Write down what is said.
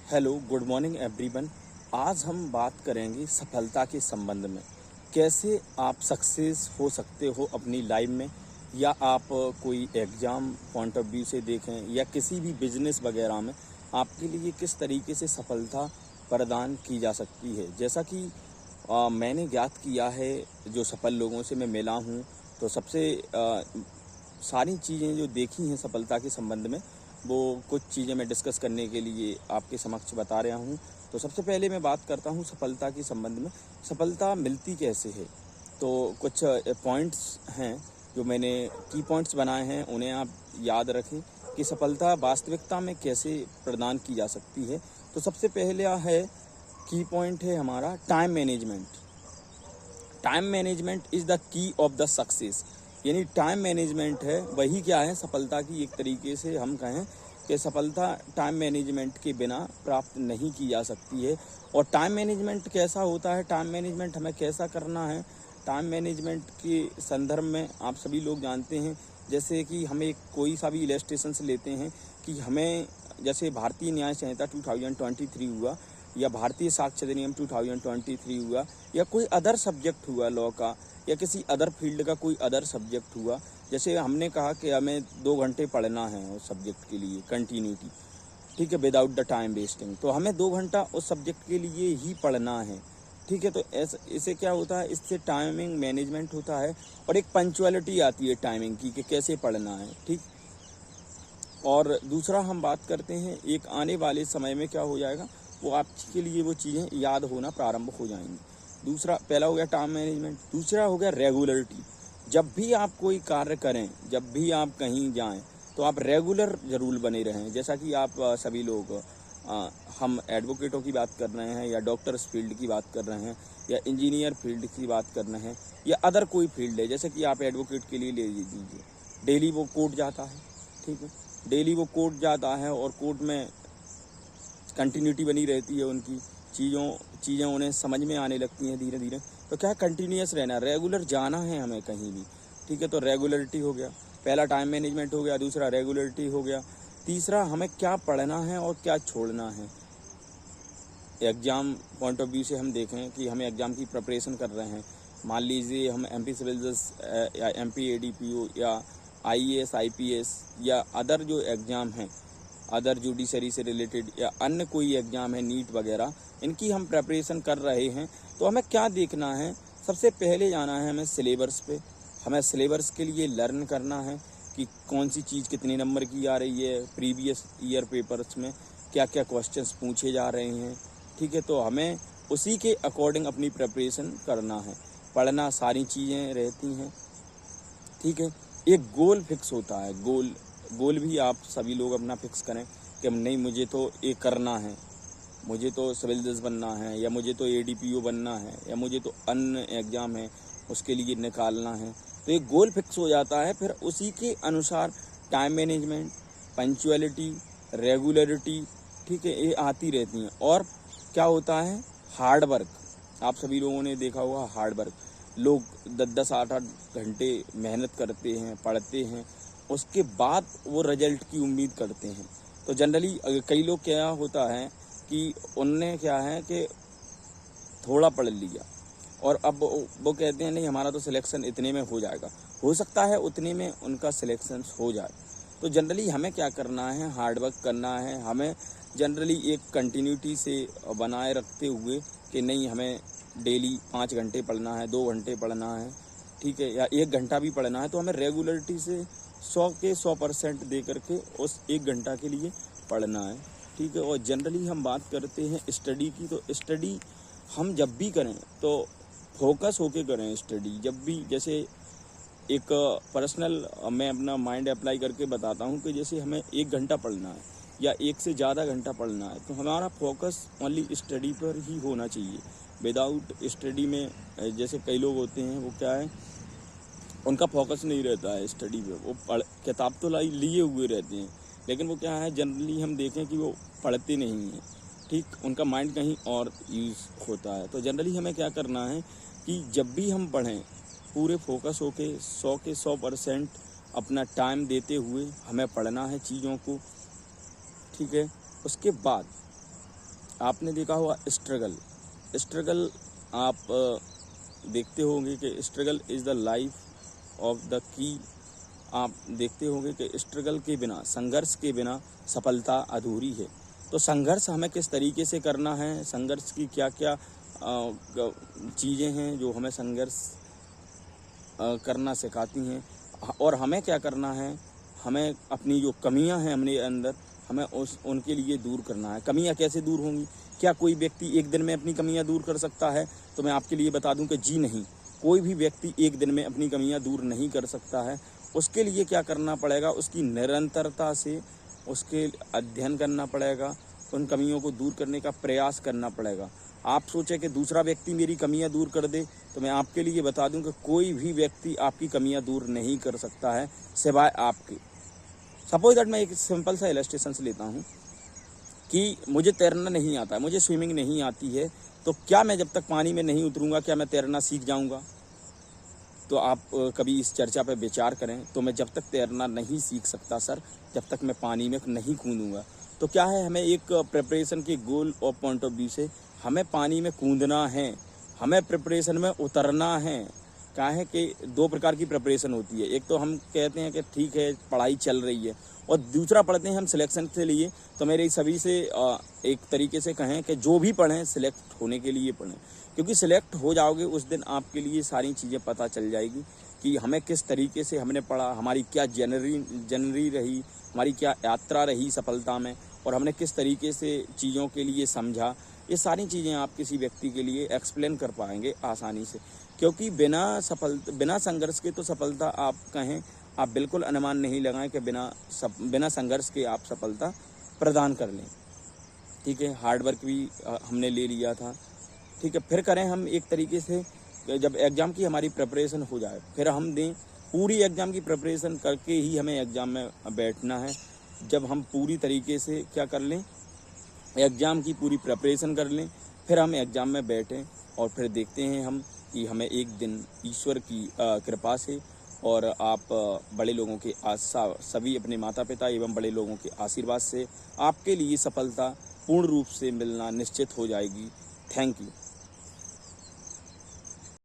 Hello, good morning everyone. आज हम बात करेंगे सफलता के संबंध में। कैसे आप सक्सेस हो सकते हो अपनी लाइफ में, या आप कोई एग्ज़ाम पॉइंट ऑफ व्यू से देखें या किसी भी बिजनेस वगैरह में आपके लिए किस तरीके से सफलता प्रदान की जा सकती है। जैसा कि मैंने ज्ञात किया है, जो सफल लोगों से मैं मिला हूँ, तो सबसे सारी चीज़ें जो देखी हैं सफलता के संबंध में, वो कुछ चीज़ें मैं डिस्कस करने के लिए आपके समक्ष बता रहा हूँ। तो सबसे पहले मैं बात करता हूँ सफलता के संबंध में, सफलता मिलती कैसे है। तो कुछ पॉइंट्स हैं जो मैंने की पॉइंट्स बनाए हैं, उन्हें आप याद रखें कि सफलता वास्तविकता में कैसे प्रदान की जा सकती है। तो सबसे पहला है की पॉइंट है हमारा time management. Time management is the key of the success. यानी टाइम मैनेजमेंट है वही क्या है सफलता की, एक तरीके से हम कहें कि सफलता टाइम मैनेजमेंट के बिना प्राप्त नहीं की जा सकती है। और टाइम मैनेजमेंट कैसा होता है, टाइम मैनेजमेंट हमें कैसा करना है। टाइम मैनेजमेंट के संदर्भ में आप सभी लोग जानते हैं, जैसे कि हमें कोई सा भी इलस्ट्रेशन से लेते हैं कि हमें जैसे भारतीय न्याय संहिता 2023 हुआ, या भारतीय साक्ष्य अधिनियम 2023 हुआ, या कोई अदर सब्जेक्ट हुआ लॉ का, या किसी अदर फील्ड का कोई अदर सब्जेक्ट हुआ। जैसे हमने कहा कि हमें 2 घंटे पढ़ना है उस सब्जेक्ट के लिए कंटिन्यूटी, ठीक है, विदाउट द टाइम वेस्टिंग। तो हमें 2 घंटा उस सब्जेक्ट के लिए ही पढ़ना है, ठीक है। तो इससे क्या होता है, इससे टाइमिंग मैनेजमेंट होता है और एक पंक्चुअलिटी आती है टाइमिंग की कि कैसे पढ़ना है, ठीक। और दूसरा हम बात करते हैं, एक आने वाले समय में क्या हो जाएगा, वो आपके लिए वो चीज़ें याद होना प्रारंभ हो जाएंगी। दूसरा, पहला हो गया टाइम मैनेजमेंट, दूसरा हो गया रेगुलरिटी। जब भी आप कोई कार्य करें, जब भी आप कहीं जाएं, तो आप रेगुलर ज़रूर बने रहें। जैसा कि आप सभी लोग, हम एडवोकेटों की बात कर रहे हैं, या डॉक्टर्स फील्ड की बात कर रहे हैं, या इंजीनियर फील्ड की बात कर रहे हैं, या अदर कोई फील्ड है। जैसे कि आप एडवोकेट के लिए ले लीजिए, डेली वो कोर्ट जाता है, ठीक है, डेली वो कोर्ट जाता है और कोर्ट में कंटिन्यूटी बनी रहती है उनकी, चीज़ें उन्हें समझ में आने लगती हैं धीरे धीरे। तो क्या कंटिन्यूस रहना, रेगुलर जाना है हमें कहीं भी, ठीक है। तो रेगुलरिटी हो गया, पहला टाइम मैनेजमेंट हो गया, दूसरा रेगुलरिटी हो गया, तीसरा हमें क्या पढ़ना है और क्या छोड़ना है। एग्ज़ाम पॉइंट ऑफ व्यू से हम देखें कि हमें एग्ज़ाम की प्रिपरेशन कर रहे हैं, मान लीजिए हम MP सिविल जज या MP ADPO या IAS IPS या अदर जो एग्ज़ाम हैं, अदर जुडिशरी से रिलेटेड, या अन्य कोई एग्ज़ाम है, नीट वगैरह, इनकी हम प्रेपरेशन कर रहे हैं। तो हमें क्या देखना है, सबसे पहले जाना है हमें सिलेबस पे। हमें सिलेबस के लिए लर्न करना है कि कौन सी चीज़ कितने नंबर की आ रही है, प्रीवियस ईयर पेपर्स में क्या क्या क्वेश्चंस पूछे जा रहे हैं, ठीक है। तो हमें उसी के अकॉर्डिंग अपनी प्रेपरेशन करना है, पढ़ना, सारी चीज़ें रहती हैं, ठीक है। एक गोल फिक्स होता है, गोल भी आप सभी लोग अपना फिक्स करें कि नहीं, मुझे तो ये करना है, मुझे तो सिविल जज बनना है, या मुझे तो ADPO बनना है, या मुझे तो अन्य एग्ज़ाम है उसके लिए निकालना है। तो एक गोल फिक्स हो जाता है, फिर उसी के अनुसार टाइम मैनेजमेंट, पंक्चुअलिटी, रेगुलरिटी, ठीक है, ये आती रहती हैं। और क्या होता है, हार्ड वर्क। आप सभी लोगों ने देखा होगा हार्ड वर्क, लोग 10-10, 8-8 घंटे मेहनत करते हैं, पढ़ते हैं, उसके बाद वो रिजल्ट की उम्मीद करते हैं। तो जनरली कई लोग क्या होता है कि उनने क्या है कि थोड़ा पढ़ लिया और अब वो कहते हैं नहीं, हमारा तो सिलेक्शन इतने में हो जाएगा। हो सकता है उतने में उनका सिलेक्शन हो जाए। तो जनरली हमें क्या करना है, हार्ड वर्क करना है। हमें जनरली एक कंटिन्यूटी से बनाए रखते हुए कि नहीं, हमें डेली 5 घंटे पढ़ना है, 2 घंटे पढ़ना है, ठीक है, या 1 घंटा भी पढ़ना है, तो हमें रेगुलरिटी से 100 के 100% दे करके उस 1 घंटा के लिए पढ़ना है, ठीक है। और जनरली हम बात करते हैं स्टडी की, तो स्टडी हम जब भी करें तो फोकस होके करें स्टडी। जब भी, जैसे एक पर्सनल मैं अपना माइंड अप्लाई करके बताता हूँ कि जैसे हमें 1 घंटा पढ़ना है या 1 से ज़्यादा घंटा पढ़ना है, तो हमारा फोकस ओनली स्टडी पर ही होना चाहिए। विदाउट स्टडी में जैसे कई लोग होते हैं, वो क्या है, उनका फोकस नहीं रहता है स्टडी पे, वो किताब तो लिए हुए रहते हैं, लेकिन वो क्या है, जनरली हम देखें कि वो पढ़ते नहीं हैं, ठीक, उनका माइंड कहीं और यूज़ होता है। तो जनरली हमें क्या करना है कि जब भी हम पढ़ें, पूरे फोकस होके 100 के 100% अपना टाइम देते हुए हमें पढ़ना है चीज़ों को, ठीक है। उसके बाद आपने देखा होगा स्ट्रगल आप देखते होंगे कि struggle is the life of the key. आप देखते होंगे कि स्ट्रगल के बिना, संघर्ष के बिना सफलता अधूरी है। तो संघर्ष हमें किस तरीके से करना है, संघर्ष की क्या क्या चीज़ें हैं जो हमें संघर्ष करना सिखाती हैं, और हमें क्या करना है, हमें अपनी जो कमियां हैं अपने अंदर, हमें उनके लिए दूर करना है। कमियां कैसे दूर होंगी? क्या कोई व्यक्ति एक दिन में अपनी कमियां दूर कर सकता है? तो मैं आपके लिए बता दूं कि जी नहीं, कोई भी व्यक्ति एक दिन में अपनी कमियां दूर नहीं कर सकता है। उसके लिए क्या करना पड़ेगा, उसकी निरंतरता से उसके अध्ययन करना पड़ेगा, उन कमियों को दूर करने का प्रयास करना पड़ेगा। आप सोचें कि दूसरा व्यक्ति मेरी कमियां दूर कर दे, तो मैं आपके लिए बता दूं कि कोई भी व्यक्ति आपकी कमियां दूर नहीं कर सकता है सिवाय आपके। सपोज दैट मैं एक सिंपल सा इलस्ट्रेशन से लेता हूं कि मुझे तैरना नहीं आता है, मुझे स्विमिंग नहीं आती है, तो क्या मैं जब तक पानी में नहीं उतरूंगा क्या मैं तैरना सीख जाऊंगा? तो आप कभी इस चर्चा पर विचार करें। तो मैं जब तक तैरना नहीं सीख सकता सर, जब तक मैं पानी में नहीं कूदूंगा। तो क्या है, हमें एक प्रिपरेशन के गोल और पॉइंट ऑफ व्यू से हमें पानी में कूदना है, हमें प्रिपरेशन में उतरना है। क्या है कि दो प्रकार की प्रिपरेशन होती है। एक तो हम कहते हैं कि ठीक है पढ़ाई चल रही है, और दूसरा पढ़ते हैं हम सिलेक्शन के लिए। तो मेरे सभी से एक तरीके से कहें कि जो भी पढ़ें सिलेक्ट होने के लिए पढ़ें, क्योंकि सिलेक्ट हो जाओगे उस दिन आपके लिए सारी चीज़ें पता चल जाएगी कि हमें किस तरीके से हमने पढ़ा, हमारी क्या जनरी रही, हमारी क्या यात्रा रही सफलता में, और हमने किस तरीके से चीज़ों के लिए समझा। ये सारी चीज़ें आप किसी व्यक्ति के लिए एक्सप्लेन कर पाएंगे आसानी से, क्योंकि बिना संघर्ष के तो सफलता आप कहें, आप बिल्कुल अनुमान नहीं लगाएं कि बिना संघर्ष के आप सफलता प्रदान कर लें। ठीक है, हार्ड वर्क भी हमने ले लिया था। ठीक है, फिर करें हम एक तरीके से, जब एग्ज़ाम की हमारी प्रिपरेशन हो जाए फिर हम दें पूरी एग्ज़ाम की प्रिपरेशन करके ही हमें एग्ज़ाम में बैठना है। जब हम पूरी तरीके से क्या कर लें, एग्ज़ाम की पूरी प्रिपरेशन कर लें, फिर हम एग्ज़ाम में बैठें और फिर देखते हैं हम कि हमें एक दिन ईश्वर की कृपा से और आप बड़े लोगों के सभी अपने माता पिता एवं बड़े लोगों के आशीर्वाद से आपके लिए सफलता पूर्ण रूप से मिलना निश्चित हो जाएगी। Thank you.